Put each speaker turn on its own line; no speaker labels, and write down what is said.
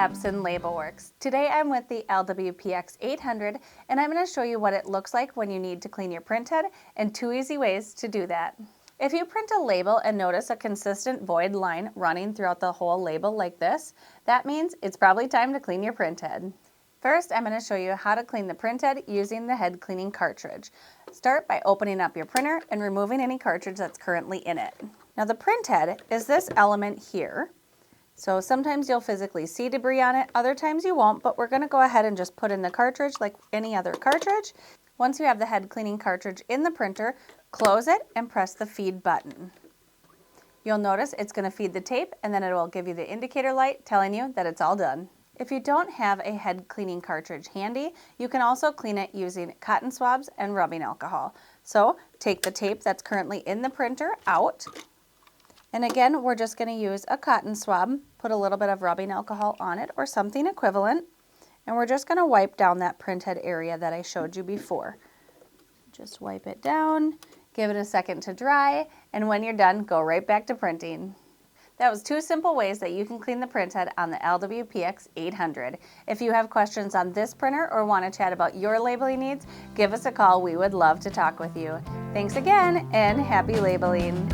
Epson LabelWorks. Today I'm with the LW-PX800 and I'm going to show you what it looks like when you need to clean your printhead and 2 easy ways to do that. If you print a label and notice a consistent void line running throughout the whole label like this, that means it's probably time to clean your printhead. First, I'm going to show you how to clean the printhead using the head cleaning cartridge. Start by opening up your printer and removing any cartridge that's currently in it. Now the printhead is this element here. So sometimes you'll physically see debris on it, other times you won't, but we're going to go ahead and just put in the cartridge like any other cartridge. Once you have the head cleaning cartridge in the printer, close it and press the feed button. You'll notice it's going to feed the tape and then it will give you the indicator light telling you that it's all done. If you don't have a head cleaning cartridge handy, you can also clean it using cotton swabs and rubbing alcohol. So take the tape that's currently in the printer out. And again, we're just going to use a cotton swab, put a little bit of rubbing alcohol on it or something equivalent, and we're just going to wipe down that printhead area that I showed you before. Just wipe it down, give it a second to dry, and when you're done, go right back to printing. That was 2 simple ways that you can clean the printhead on the LW-PX800. If you have questions on this printer or want to chat about your labeling needs, give us a call. We would love to talk with you. Thanks again, and happy labeling.